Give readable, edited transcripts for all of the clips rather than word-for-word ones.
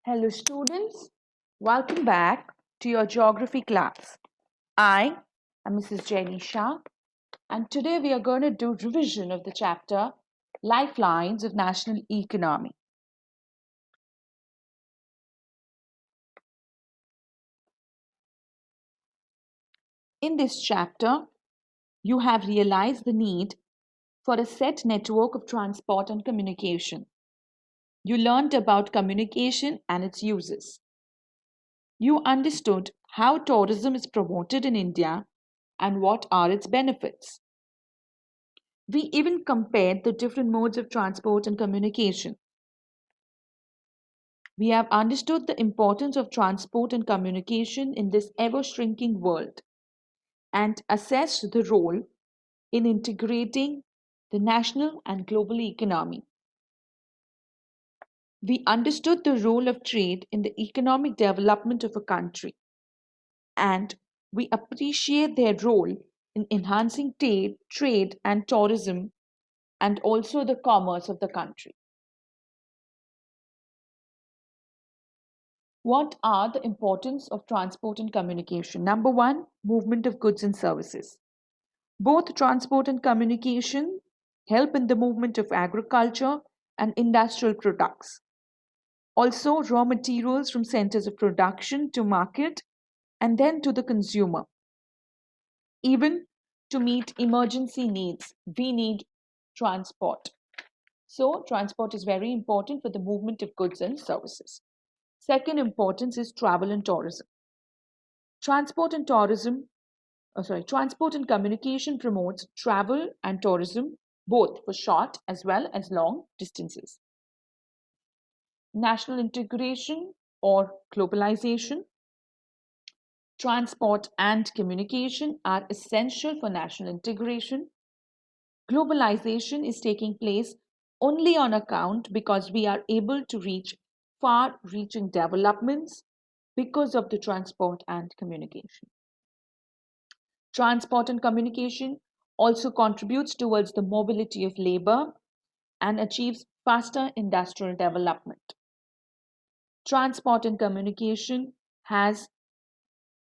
Hello, students. Welcome back to your geography class. I am Mrs. Jenny Shah, and today we are going to do revision of the chapter Lifelines of National Economy. In this chapter, you have realized the need for a set network of transport and communication. You learned about communication and its uses. You understood how tourism is promoted in India and what are its benefits. We even compared the different modes of transport and communication. We have understood the importance of transport and communication in this ever shrinking world and assessed the role in integrating the national and global economy. We understood the role of trade in the economic development of a country, and we appreciate their role in enhancing trade and tourism and also the commerce of the country. What are the importance of transport and communication? Number one, movement of goods and services. Both transport and communication help in the movement of agriculture and industrial products. Also, raw materials from centers of production to market and then to the consumer. Even to meet emergency needs, we need transport. So, transport is very important for the movement of goods and services. Second importance is travel and tourism. Transport and tourism, Transport and communication promotes travel and tourism both for short as well as long distances. National integration or globalization. Transport and communication are essential for national integration. Globalization is taking place only on account because we are able to reach far reaching developments because of the transport and communication. Transport and communication also contributes towards the mobility of labor and achieves faster industrial development. Transport and communication has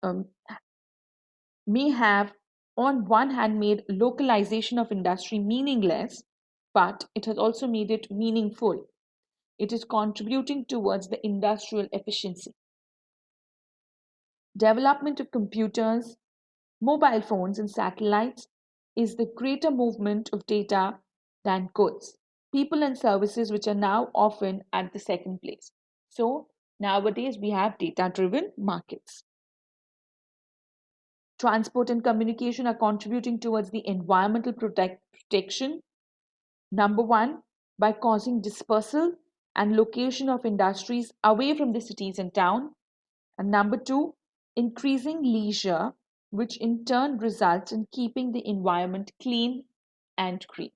um, may have on one hand made localization of industry meaningless, but it has also made it meaningful. It is contributing towards the industrial efficiency. Development of computers, mobile phones, and satellites is the greater movement of data than goods, people, and services, which are now often at the second place. So, nowadays we have data driven markets. Transport and communication are contributing towards the environmental protection. Number one, by causing dispersal and location of industries away from the cities and town. And number two, increasing leisure, which in turn results in keeping the environment clean and green.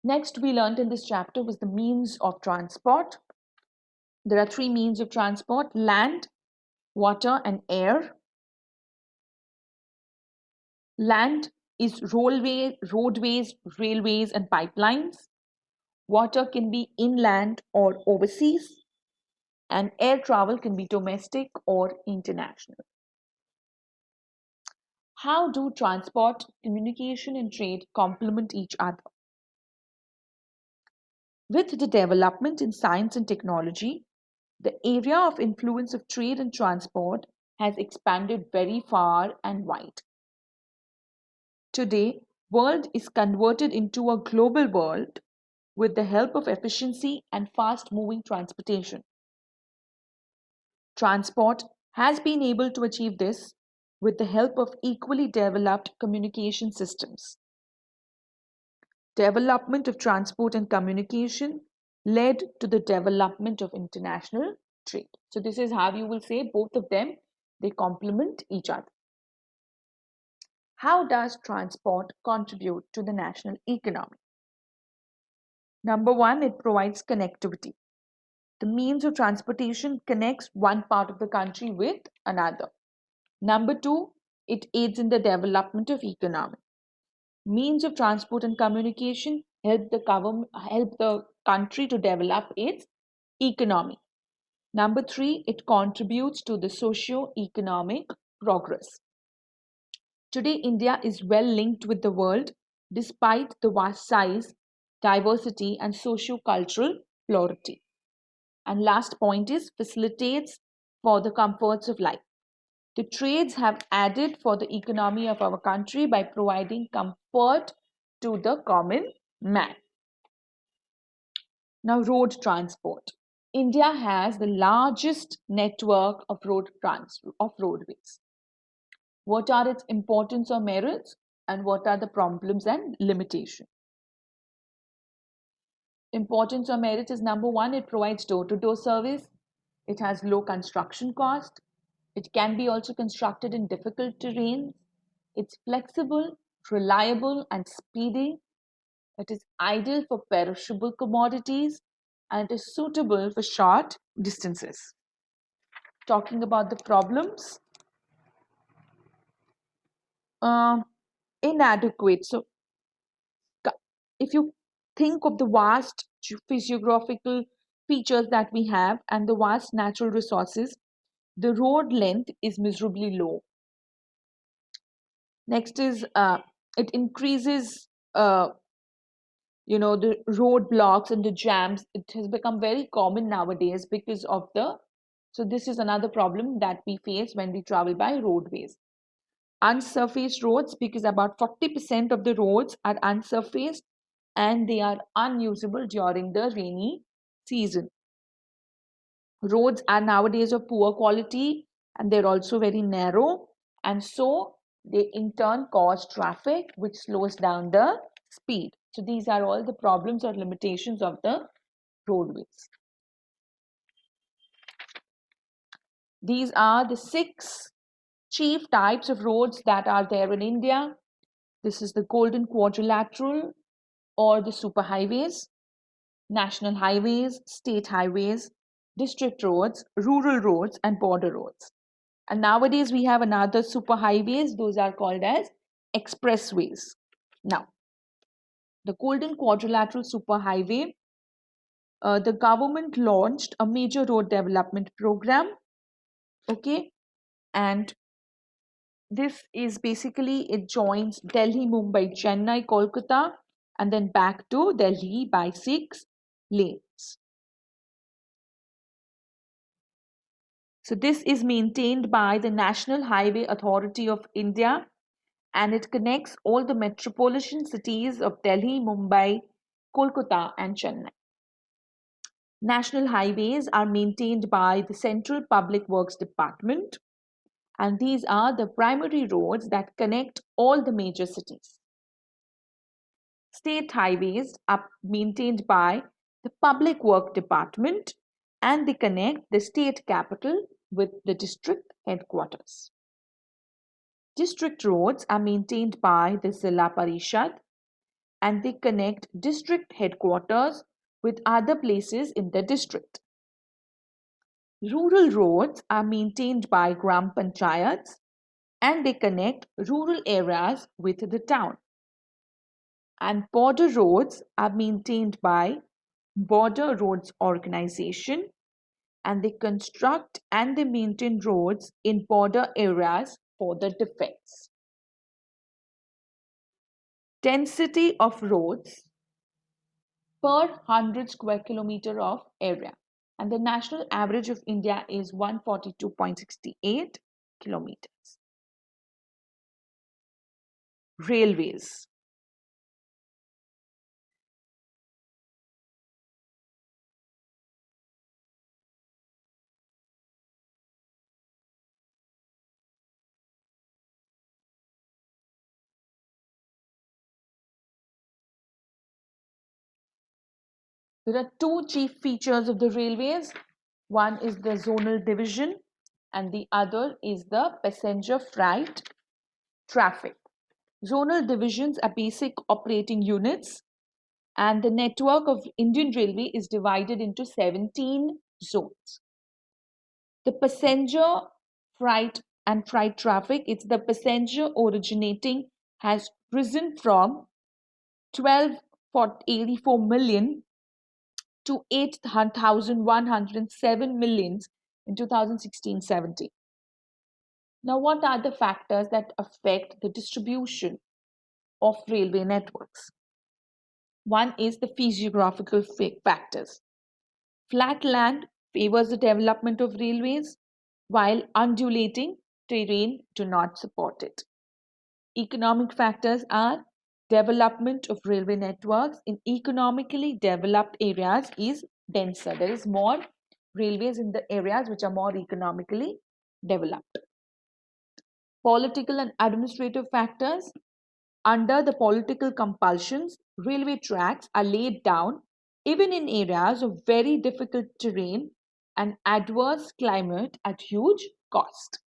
Next, we learned in this chapter was the means of transport. There are three means of transport: land, water, and air. Land is roadways, railways, and pipelines. Water can be inland or overseas, and air travel can be domestic or international. How do transport, communication, and trade complement each other? With the development in science and technology, the area of influence of trade and transport has expanded very far and wide. Today, world is converted into a global world with the help of efficiency and fast-moving transportation. Transport has been able to achieve this with the help of equally developed communication systems. Development of transport and communication led to the development of international trade. So this is how you will say both of them, they complement each other. How does transport contribute to the national economy? Number one, it provides connectivity. The means of transportation connects one part of the country with another. Number two, it aids in the development of economy. Means of transport and communication help the country to develop its Economy. Number three, it contributes to the socio-economic progress. Today, India is well linked with the world despite the vast size, diversity, and socio-cultural plurality. And last point is facilitates for the comforts of life. The trades have added for the economy of our country by providing comfort to the common man. Now, road transport. India has the largest network of roadways. What are its importance or merits, and what are the problems and limitations? Importance or merit is number one, it provides door-to-door service. It has low construction cost. It can be also constructed in difficult terrains. It's flexible, reliable, and speedy. It is ideal for perishable commodities, and it is suitable for short distances. Talking about the problems, uh, inadequate. So, if you think of the vast physiographical features that we have and the vast natural resources, the road length is miserably low. Next is it increases the roadblocks and the jams. It has become very common nowadays because of the so this is another problem that we face when we travel by roadways. Unsurfaced roads, because about 40% of the roads are unsurfaced and they are unusable during the rainy season. Roads are nowadays of poor quality and they're also very narrow, and so they in turn cause traffic which slows down the speed. So these are all the problems or limitations of the roadways. These are the 6 chief types of roads that are there in India. This is the Golden Quadrilateral or the superhighways, national highways, state highways, district roads, rural roads, and border roads. And nowadays we have another superhighways, those are called as expressways. Now, the Golden Quadrilateral Superhighway, the government launched a major road development program, okay, and this is basically it joins Delhi, Mumbai, Chennai, Kolkata, and then back to Delhi by 6 lanes. So this is maintained by the National Highway Authority of India, and it connects all the metropolitan cities of Delhi, Mumbai, Kolkata, and Chennai. National highways are maintained by the Central Public Works Department, and these are the primary roads that connect all the major cities. State highways are maintained by the Public Work Department, and they connect the state capital with the district headquarters. District roads are maintained by the Zilla Parishad, and they connect district headquarters with other places in the district. Rural roads are maintained by Gram Panchayats, and they connect rural areas with the town. And border roads are maintained by Border Roads Organization, and they construct and they maintain roads in border areas for the defense. Density of roads per 100 square kilometer of area, and the national average of India is 142.68 kilometers. Railways. There are 2 chief features of the railways. One is the zonal division and the other is the passenger freight traffic. Zonal divisions are basic operating units, and the network of Indian Railway is divided into 17 zones. The passenger freight and freight traffic, it's the passenger originating has risen from 12.84 million to 8,107 millions in 2016-17. Now, what are the factors that affect the distribution of railway networks? One is the physiographical factors. Flat land favors the development of railways, while undulating terrain do not support it. Economic factors are development of railway networks in economically developed areas is denser. There is more railways in the areas which are more economically developed. Political and administrative factors. Under the political compulsions, railway tracks are laid down even in areas of very difficult terrain and adverse climate at huge cost.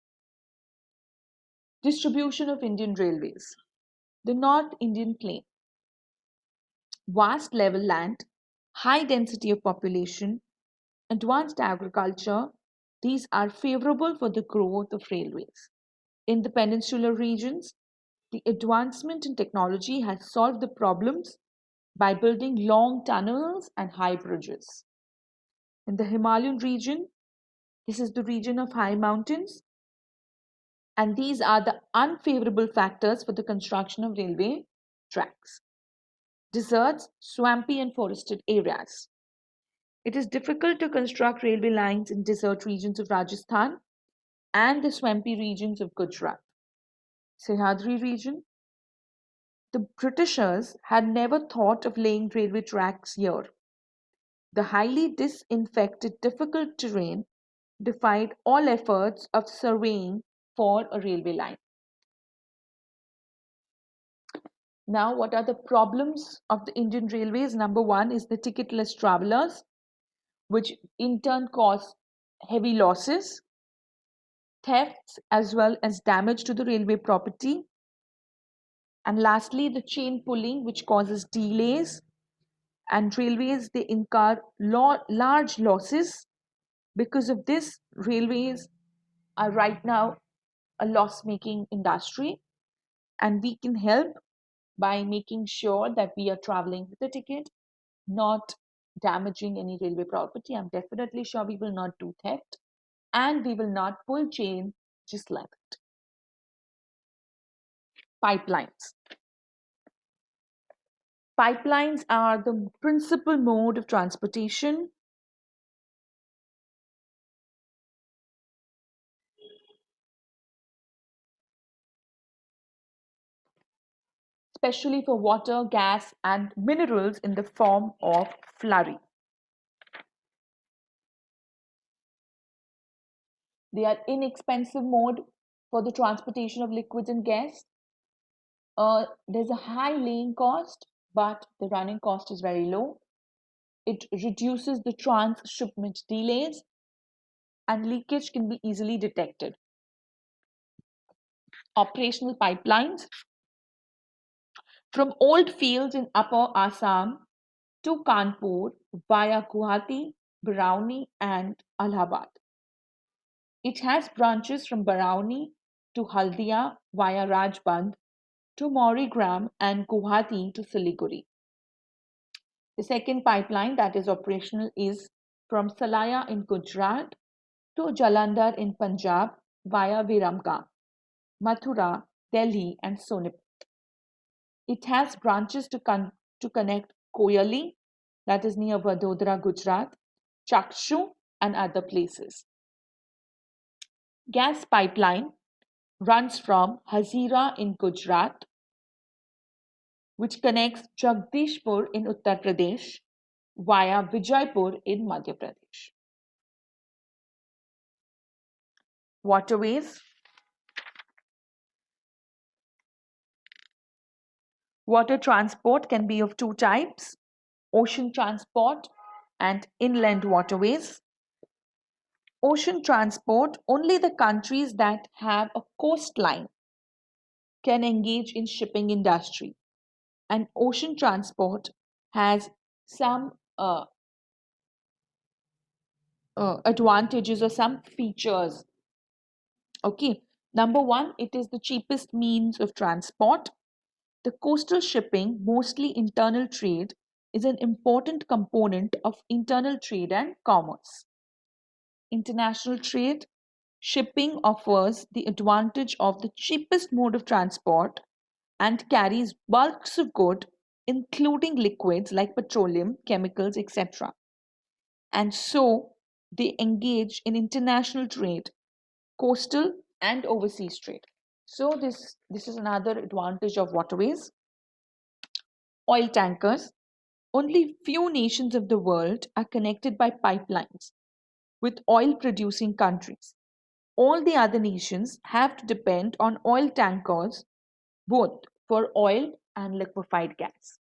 Distribution of Indian railways. The North Indian plain. Vast level land, high density of population, advanced agriculture, these are favorable for the growth of railways. In the peninsular regions, the advancement in technology has solved the problems by building long tunnels and high bridges. In the Himalayan region, this is the region of high mountains, and these are the unfavorable factors for the construction of railway tracks. Deserts, swampy and forested areas. It is difficult to construct railway lines in desert regions of Rajasthan and the swampy regions of Gujarat. Sahyadri region. The Britishers had never thought of laying railway tracks here. The highly disinfected, difficult terrain defied all efforts of surveying for a railway line. Now, what are the problems of the Indian Railways? Number one is the ticketless travelers, which in turn cause heavy losses, thefts, as well as damage to the railway property. And lastly, the chain pulling, which causes delays. And railways, they incur large losses. Because of this, railways are right now a loss-making industry, and we can help by making sure that we are traveling with a ticket, not damaging any railway property. I'm definitely sure we will not do theft, and we will not pull chain just like it. Pipelines. Pipelines are the principal mode of transportation. Especially for water, gas, and minerals in the form of slurry. They are inexpensive mode for the transportation of liquids and gas. There's a high laying cost, but the running cost is very low. It reduces the transshipment delays, and leakage can be easily detected. Operational pipelines. From old fields in Upper Assam to Kanpur via Guwahati, Barauni, and Allahabad. It has branches from Barauni to Haldia via Rajband to Maurigram and Guwahati to Siliguri. The second pipeline that is operational is from Salaya in Gujarat to Jalandhar in Punjab via Viramgam, Mathura, Delhi, and Sonipat. It has branches to connect Koyali, that is near Vadodara, Gujarat, Chakshu, and other places. Gas pipeline runs from Hazira in Gujarat, which connects Jagdishpur in Uttar Pradesh via Vijaypur in Madhya Pradesh. Waterways. Water transport can be of two types: ocean transport and inland waterways. Ocean transport, only the countries that have a coastline can engage in shipping industry, and ocean transport has some advantages or some features. Okay, number one, it is the cheapest means of transport. The coastal shipping, mostly internal trade, is an important component of internal trade and commerce. International trade, shipping offers the advantage of the cheapest mode of transport and carries bulks of goods, including liquids like petroleum, chemicals, etc. And so they engage in international trade, coastal and overseas trade. So this is another advantage of waterways. Oil tankers. Only few nations of the world are connected by pipelines with oil producing countries. All the other nations have to depend on oil tankers both for oil and liquefied gas.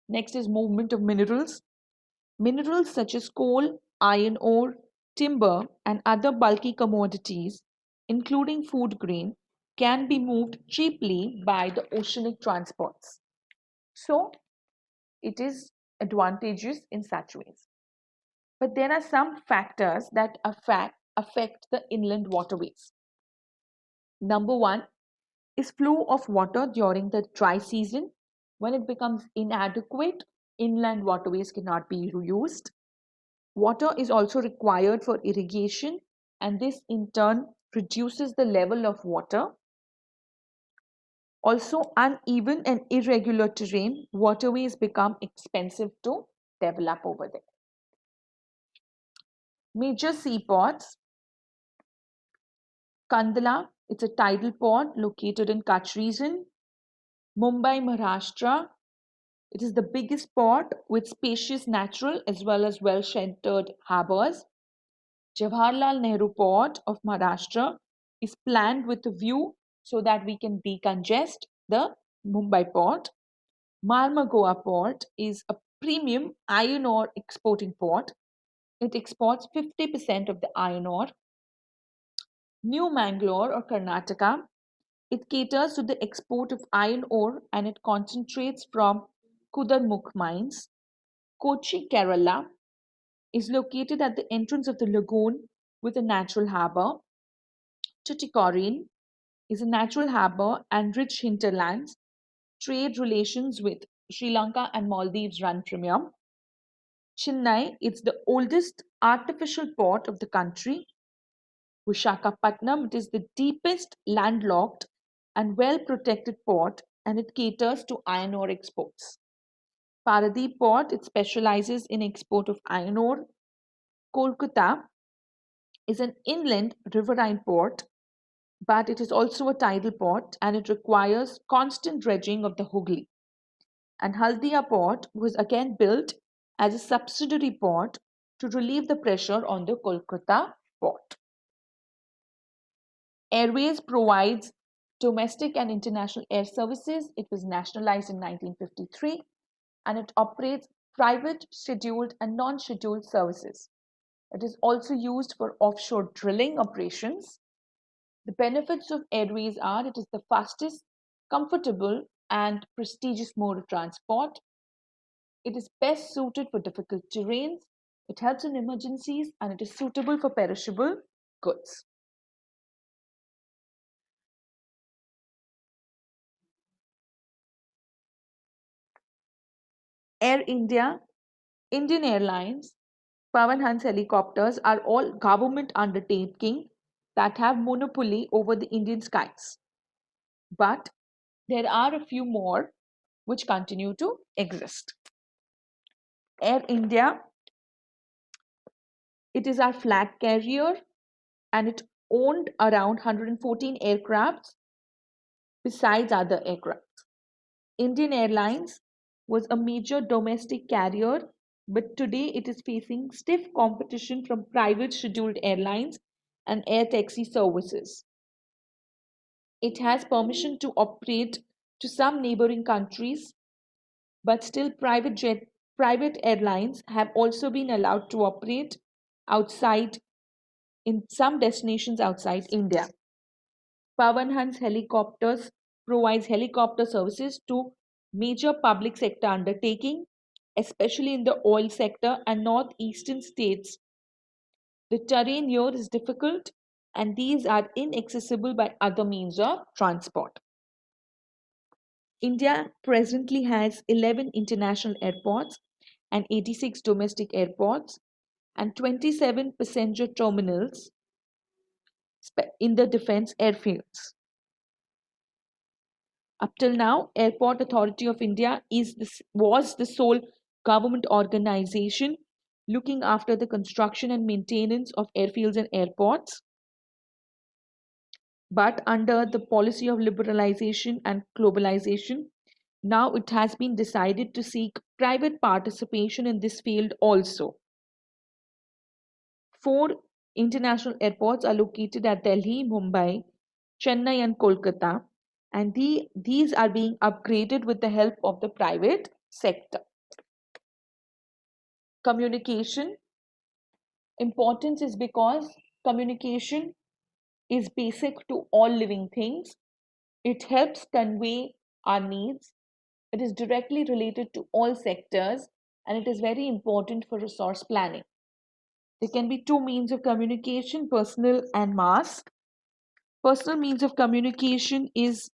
Next is movement of minerals. Minerals such as coal, iron ore, timber, and other bulky commodities, including food grain, can be moved cheaply by the oceanic transports. So, it is advantageous in such ways. But there are some factors that affect the inland waterways. Number one is flow of water during the dry season. When it becomes inadequate, inland waterways cannot be used. Water is also required for irrigation, and this in turn reduces the level of water. Also, uneven and irregular terrain, waterways become expensive to develop over there. Major seaports. Kandla, it's a tidal port located in Kutch region. Mumbai, Maharashtra, it is the biggest port with spacious natural as well as well-sheltered harbours. Jawaharlal Nehru Port of Maharashtra is planned with a view so that we can decongest the Mumbai port. Marmagoa Port is a premium iron ore exporting port. It exports 50% of the iron ore. New Mangalore or Karnataka, it caters to the export of iron ore and it concentrates from Kudarmukh mines. Kochi, Kerala is located at the entrance of the lagoon with a natural harbour. Tuticorin is a natural harbour and rich hinterlands. Trade relations with Sri Lanka and Maldives run premium. Chennai is the oldest artificial port of the country. Vishakhapatnam, it is the deepest landlocked and well protected port and it caters to iron ore exports. Paradip Port, it specializes in export of iron ore. Kolkata is an inland riverine port, but it is also a tidal port and it requires constant dredging of the Hooghly. And Haldia Port was again built as a subsidiary port to relieve the pressure on the Kolkata port. Airways provides domestic and international air services. It was nationalized in 1953 and it operates private, scheduled, and non scheduled services. It is also used for offshore drilling operations. The benefits of airways are it is the fastest, comfortable, and prestigious mode of transport. It is best suited for difficult terrains. It helps in emergencies and it is suitable for perishable goods. Air India, Indian Airlines, Pawan Hans helicopters are all government undertakings that have monopoly over the Indian skies. But there are a few more which continue to exist. Air India, it is our flag carrier and it owned around 114 aircrafts besides other aircraft. Indian Airlines was a major domestic carrier, but today it is facing stiff competition from private scheduled airlines and air taxi services. It has permission to operate to some neighboring countries, but still private airlines have also been allowed to operate outside in some destinations outside India. Pawan Hans Helicopters provides helicopter services to major public sector undertaking, especially in the oil sector and northeastern states. The terrain here is difficult and these are inaccessible by other means of transport. India presently has 11 international airports and 86 domestic airports and 27 passenger terminals in the defense airfields. Up till now, Airport Authority of India was the sole government organization looking after the construction and maintenance of airfields and airports. But under the policy of liberalization and globalization, now it has been decided to seek private participation in this field also. Four international airports are located at Delhi, Mumbai, Chennai, and Kolkata, and these are being upgraded with the help of the private sector. Communication importance is because communication is basic to all living things. It helps convey our needs. It is directly related to all sectors and it is very important for resource planning. There can be two means of communication, personal and mass. Personal means of communication is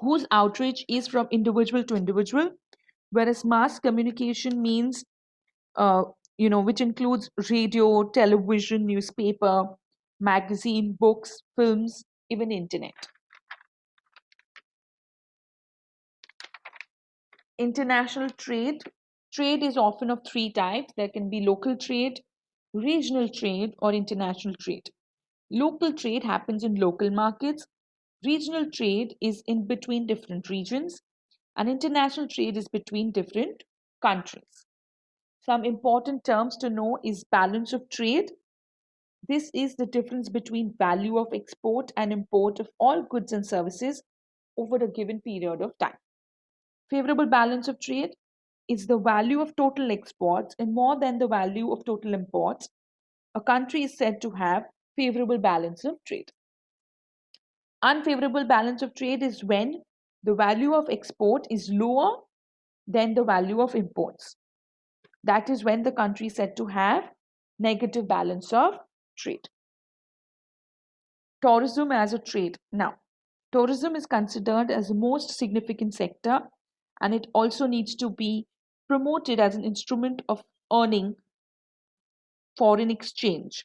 whose outreach is from individual to individual, whereas mass communication means, uh, which includes radio, television, newspaper, magazine, books, films, even internet. International trade. Trade is often of three types. There can be local trade, regional trade, or international trade. Local trade happens in local markets. Regional trade is in between different regions, and international trade is between different countries. Some important terms to know is balance of trade. This is the difference between value of export and import of all goods and services over a given period of time. Favorable balance of trade is the value of total exports and more than the value of total imports. A country is said to have favorable balance of trade. Unfavorable balance of trade is when the value of export is lower than the value of imports. That is when the country is said to have negative balance of trade. Tourism as a trade. Now, tourism is considered as the most significant sector and it also needs to be promoted as an instrument of earning foreign exchange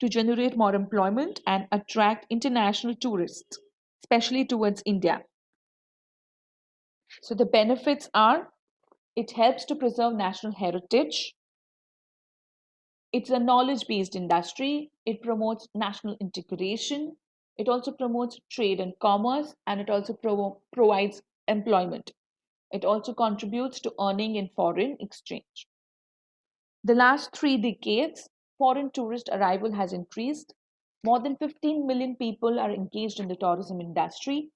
to generate more employment and attract international tourists, especially towards India. So, the benefits are it helps to preserve national heritage, it's a knowledge based industry, it promotes national integration, it also promotes trade and commerce, and it also provides employment. It also contributes to earning in foreign exchange. The last 3 decades, foreign tourist arrival has increased. More than 15 million people are engaged in the tourism industry.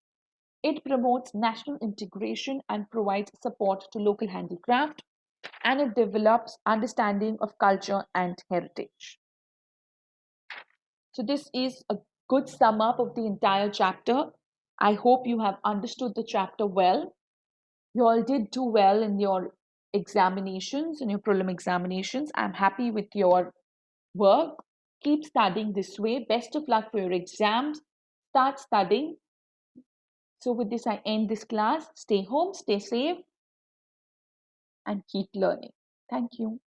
It promotes national integration and provides support to local handicraft, and it develops understanding of culture and heritage. So, this is a good sum up of the entire chapter. I hope you have understood the chapter well. You all did do well in your examinations, in your prelim examinations. I'm happy with your work. Keep studying this way. Best of luck for your exams. Start studying. So, with this, I end this class. Stay home, stay safe, and keep learning. Thank you.